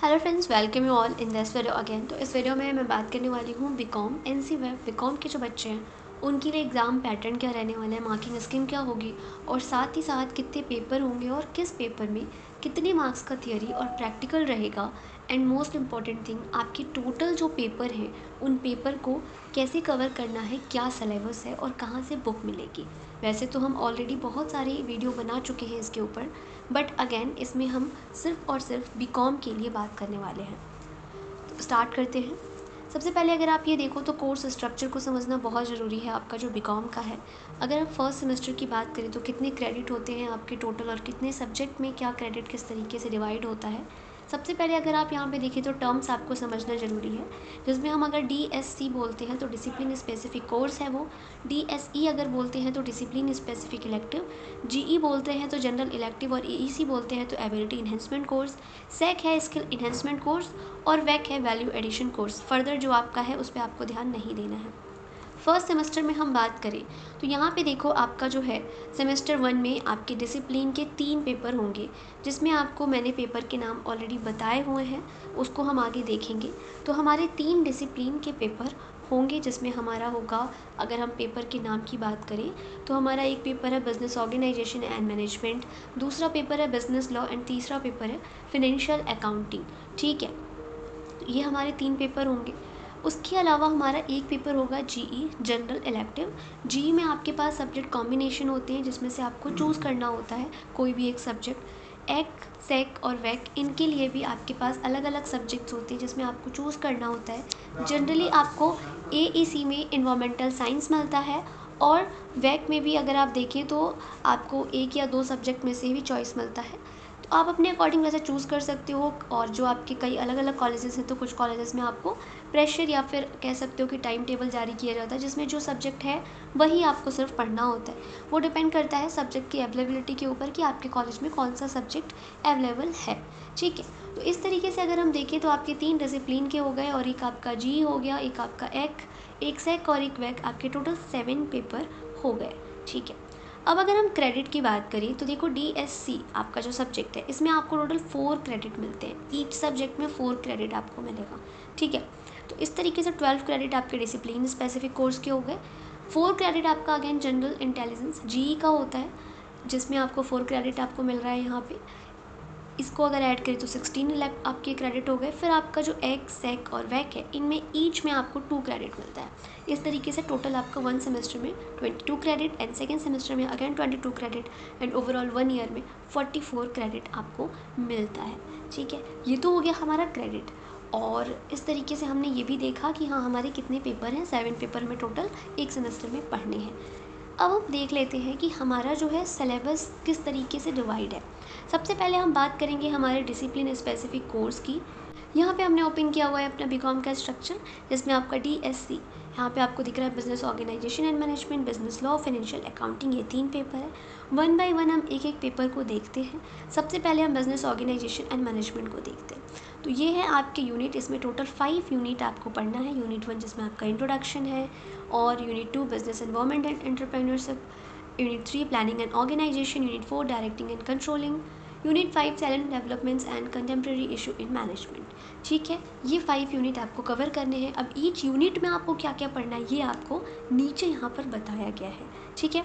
Hello friends, welcome you all in this video again. तो इस video में मैं बात करने वाली हूँ बीकॉम एनसी वेब बीकॉम के जो बच्चे हैं उनके लिए एग्ज़ाम पैटर्न क्या रहने वाला है, मार्किंग स्कीम क्या होगी और साथ ही साथ कितने पेपर होंगे और किस पेपर में कितने मार्क्स का थियोरी और प्रैक्टिकल रहेगा। एंड मोस्ट इम्पॉर्टेंट थिंग, आपकी टोटल जो पेपर हैं उन पेपर को कैसे कवर करना है, क्या सिलेबस है और कहाँ से बुक मिलेगी। वैसे तो हम ऑलरेडी बहुत सारे वीडियो बना चुके हैं इसके ऊपर, बट अगेन इसमें हम सिर्फ और सिर्फ बीकॉम के लिए बात करने वाले हैं। तो स्टार्ट करते हैं। सबसे पहले अगर आप ये देखो तो कोर्स स्ट्रक्चर को समझना बहुत ज़रूरी है आपका जो बीकॉम का है। अगर आप फर्स्ट सेमेस्टर की बात करें तो कितने क्रेडिट होते हैं आपके टोटल और कितने सब्जेक्ट में क्या क्रेडिट किस तरीके से डिवाइड होता है। सबसे पहले अगर आप यहाँ पे देखें तो टर्म्स आपको समझना ज़रूरी है, जिसमें हम अगर DSC बोलते हैं तो डिसिप्लिन स्पेसिफिक कोर्स है वो। DSE अगर बोलते हैं तो डिसिप्लिन स्पेसिफिक इलेक्टिव। GE बोलते हैं तो जनरल इलेक्टिव और EEC बोलते हैं तो एबिलिटी इन्हेंसमेंट कोर्स। SEC है स्किल इन्हेंसमेंट कोर्स और WEC है वैल्यू एडिशन कोर्स। फर्दर जो आपका है उस पर आपको ध्यान नहीं देना है। फर्स्ट सेमेस्टर में हम बात करें तो यहाँ पे देखो आपका जो है सेमेस्टर 1 में आपके डिसिप्लिन के 3 पेपर होंगे, जिसमें आपको मैंने पेपर के नाम ऑलरेडी बताए हुए हैं, उसको हम आगे देखेंगे। तो हमारे 3 डिसिप्लिन के पेपर होंगे, जिसमें हमारा होगा, अगर हम पेपर के नाम की बात करें तो हमारा एक पेपर है बिजनेस ऑर्गेनाइजेशन एंड मैनेजमेंट, दूसरा पेपर है बिजनेस लॉ एंड तीसरा पेपर है फिनेंशियल अकाउंटिंग। ठीक है, ये हमारे 3 पेपर होंगे। उसके अलावा हमारा एक पेपर होगा GE जनरल इलेक्टिव। GE में आपके पास सब्जेक्ट कॉम्बिनेशन होते हैं, जिसमें से आपको चूज़ करना होता है कोई भी एक सब्जेक्ट। एक सेक और वैक, इनके लिए भी आपके पास अलग अलग सब्जेक्ट्स होते हैं जिसमें आपको चूज़ करना होता है। जनरली आपको AEC में इन्वामेंटल साइंस मिलता है और वैक में भी अगर आप देखें तो आपको एक या दो सब्जेक्ट में से भी चॉइस मिलता है। तो आप अपने अकॉर्डिंग वैसे चूज़ कर सकते हो। और जो आपके कई अलग अलग कॉलेजेस हैं तो कुछ कॉलेजेस में आपको प्रेशर या फिर कह सकते हो कि टाइम टेबल जारी किया जाता है, जिसमें जो सब्जेक्ट है वही आपको सिर्फ पढ़ना होता है। वो डिपेंड करता है सब्जेक्ट की अवेलेबिलिटी के ऊपर कि आपके कॉलेज में कौन सा सब्जेक्ट अवेलेबल है। ठीक है, तो इस तरीके से अगर हम देखें तो आपके 3 डिसिप्लिन के हो गए और एक आपका जी हो गया, एक आपका एक सेक और एक वैक, आपके टोटल 7 पेपर हो गए। ठीक है, अब अगर हम क्रेडिट की बात करें तो देखो DSC आपका जो सब्जेक्ट है इसमें आपको टोटल 4 क्रेडिट मिलते हैं, ईच सब्जेक्ट में 4 क्रेडिट आपको मिलेगा। ठीक है, तो इस तरीके से 12 क्रेडिट आपके डिसिप्लिन स्पेसिफिक कोर्स के हो गए। 4 क्रेडिट आपका अगेन जनरल इंटेलिजेंस GE का होता है, जिसमें आपको 4 क्रेडिट आपको मिल रहा है यहाँ पे। इसको अगर ऐड करें तो 16 आपके क्रेडिट हो गए। फिर आपका जो एक सेक और वैक है, इनमें ईच में आपको 2 क्रेडिट मिलता है। इस तरीके से टोटल आपका 1 सेमेस्टर में 22 क्रेडिट एंड सेकेंड सेमेस्टर में again 22 credit and overall 1 year में 44 क्रेडिट आपको मिलता है। ठीक है, ये तो हो गया हमारा क्रेडिट। और इस तरीके से हमने ये भी देखा कि हाँ, हमारे कितने पेपर हैं, 7 पेपर में टोटल एक सेमेस्टर में पढ़ने हैं। अब हम देख लेते हैं कि हमारा जो है सिलेबस किस तरीके से डिवाइड है। सबसे पहले हम बात करेंगे हमारे डिसिप्लिन स्पेसिफिक कोर्स की। यहाँ पे हमने ओपन किया हुआ है अपना बीकॉम का स्ट्रक्चर, जिसमें आपका DSC, यहाँ पे आपको दिख रहा है business organisation and management, business law, financial accounting, ये 3 पेपर है। वन बाय वन हम एक एक पेपर को देखते हैं। सबसे पहले हम बिजनेस ऑर्गेनाइजेशन एंड मैनेजमेंट को देखते हैं। तो ये है आपके यूनिट, इसमें टोटल 5 यूनिट आपको पढ़ना है। यूनिट 1 जिसमें आपका इंट्रोडक्शन है, और unit 2 business environment and entrepreneurship, unit 3 planning and organisation, unit 4 directing and controlling, unit 5 talent developments and contemporary issue in management. ठीक है, ये 5 यूनिट आपको कवर करने हैं। अब ईच यूनिट में आपको क्या क्या पढ़ना है ये आपको नीचे यहाँ पर बताया गया है। ठीक है,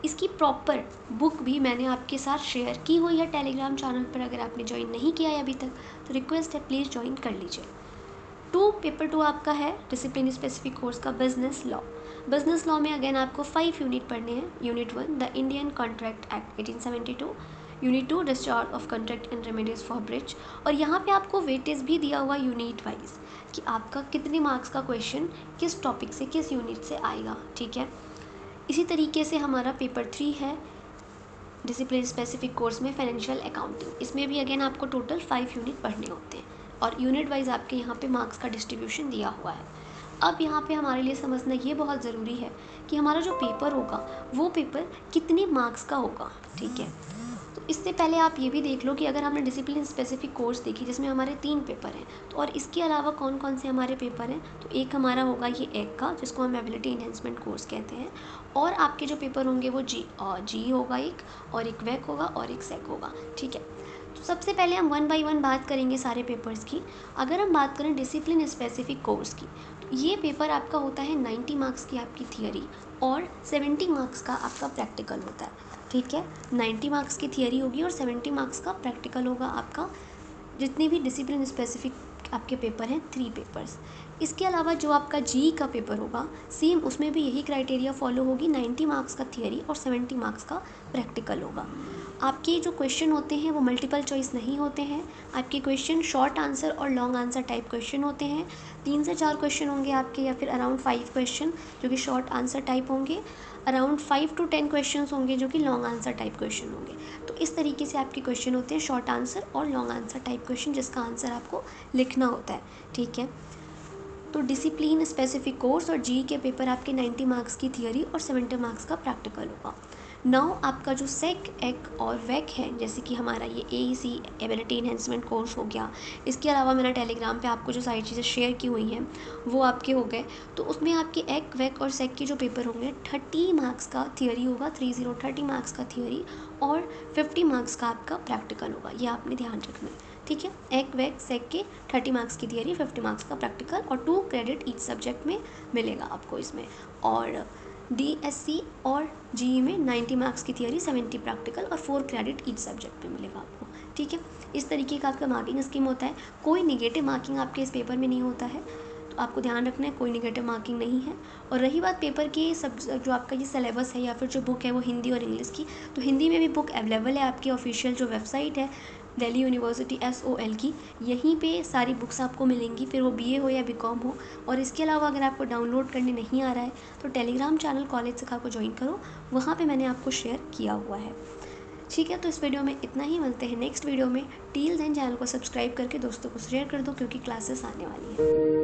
इसकी प्रॉपर बुक भी मैंने आपके साथ शेयर की हुई है टेलीग्राम चैनल पर। अगर आपने ज्वाइन नहीं किया है अभी तक तो रिक्वेस्ट है, प्लीज़ ज्वाइन कर लीजिए। पेपर 2 आपका है डिसिप्लिन स्पेसिफिक कोर्स का बिजनेस लॉ। बिजनेस लॉ में अगेन आपको 5 यूनिट पढ़ने हैं। Unit 1 the Indian contract act 1872, unit 2 discharge of contract and remedies for breach. और यहाँ पे आपको वेटेज भी दिया हुआ यूनिट वाइज कि आपका कितने मार्क्स का क्वेश्चन किस टॉपिक से किस यूनिट से आएगा। ठीक है, इसी तरीके से हमारा पेपर 3 है डिसिप्लिन स्पेसिफिक कोर्स में फाइनेंशियल अकाउंटिंग। इसमें भी अगेन आपको टोटल 5 यूनिट पढ़ने होते हैं और यूनिट वाइज आपके यहाँ पे मार्क्स का डिस्ट्रीब्यूशन दिया हुआ है। अब यहाँ पे हमारे लिए समझना ये बहुत ज़रूरी है कि हमारा जो पेपर होगा वो पेपर कितने मार्क्स का होगा। ठीक है, तो इससे पहले आप ये भी देख लो कि अगर हमने डिसिप्लिन स्पेसिफिक कोर्स देखी जिसमें हमारे 3 पेपर हैं, तो और इसके अलावा कौन कौन से हमारे पेपर हैं, तो एक हमारा होगा ये एक का, जिसको हम एबिलिटी इन्हेंसमेंट कोर्स कहते हैं। और आपके जो पेपर होंगे वो जी होगा एक, और एक वैक होगा और एक सेक होगा। ठीक है, तो सबसे पहले हम 1 बाय 1 बात करेंगे सारे पेपर्स की। अगर हम बात करें डिसिप्लिन स्पेसिफिक कोर्स की, तो ये पेपर आपका होता है 90 मार्क्स की आपकी थियरी और 70 मार्क्स का आपका प्रैक्टिकल होता है। ठीक है, 90 मार्क्स की थियरी होगी और 70 मार्क्स का प्रैक्टिकल होगा आपका। जितने भी डिसिप्लिन स्पेसिफिक आपके पेपर हैं 3 पेपर्स। इसके अलावा जो आपका जी का पेपर होगा सेम उसमें भी यही क्राइटेरिया फॉलो होगी, 90 मार्क्स का थियरी और 70 मार्क्स का प्रैक्टिकल होगा। आपके जो क्वेश्चन होते हैं वो मल्टीपल चॉइस नहीं होते हैं। आपके क्वेश्चन शॉर्ट आंसर और लॉन्ग आंसर टाइप क्वेश्चन होते हैं। 3 से 4 क्वेश्चन होंगे आपके, या फिर अराउंड 5 क्वेश्चन जो कि शॉर्ट आंसर टाइप होंगे। अराउंड 5 to 10 क्वेश्चन होंगे जो कि लॉन्ग आंसर टाइप क्वेश्चन होंगे। तो इस तरीके से आपके क्वेश्चन होते हैं, शॉर्ट आंसर और लॉन्ग आंसर टाइप क्वेश्चन, जिसका आंसर आपको लिखना होता है। ठीक है, तो डिसिप्लिन स्पेसिफिक कोर्स और जी के पेपर आपके 90 मार्क्स की थियरी और 70 मार्क्स का प्रैक्टिकल होगा। नाउ आपका जो सेक एक और वैक है, जैसे कि हमारा ये AEC एबिलिटी इन्हेंसमेंट कोर्स हो गया, इसके अलावा मैंने टेलीग्राम पे आपको जो सारी चीज़ें शेयर की हुई हैं वो आपके हो गए। तो उसमें आपके एक वैक और सेक के जो पेपर होंगे 30 मार्क्स का थियरी होगा, 30 मार्क्स का थियरी और 50 मार्क्स का आपका प्रैक्टिकल होगा। ये आपने ध्यान रखना है। ठीक है, एक वैक सेक के 30 मार्क्स की थियरी, 50 मार्क्स का प्रैक्टिकल और 2 क्रेडिट ईच सब्जेक्ट में मिलेगा आपको इसमें। और DSC और GE में 90 मार्क्स की थियरी, 70 प्रैक्टिकल और 4 क्रेडिट ईच सब्जेक्ट में मिलेगा आपको। ठीक है, इस तरीके का आपका मार्किंग स्कीम होता है। कोई निगेटिव मार्किंग आपके इस पेपर में नहीं होता है, तो आपको ध्यान रखना है कोई निगेटिव मार्किंग नहीं है। और रही बात पेपर के सब जो आपका ये सिलेबस है या फिर जो बुक है वो हिंदी और इंग्लिश की, तो हिंदी में भी बुक अवेलेबल है आपकी ऑफिशियल जो वेबसाइट है दिल्ली यूनिवर्सिटी SOL की, यहीं पे सारी बुक्स आपको मिलेंगी, फिर वो BA हो या BCom हो। और इसके अलावा अगर आपको डाउनलोड करने नहीं आ रहा है तो टेलीग्राम चैनल कॉलेज सिखा को ज्वाइन करो, वहाँ पे मैंने आपको शेयर किया हुआ है। ठीक है, तो इस वीडियो में इतना ही, मिलते हैं नेक्स्ट वीडियो में। टिल देन चैनल को सब्सक्राइब करके दोस्तों को शेयर कर दो क्योंकि क्लासेस आने वाली है।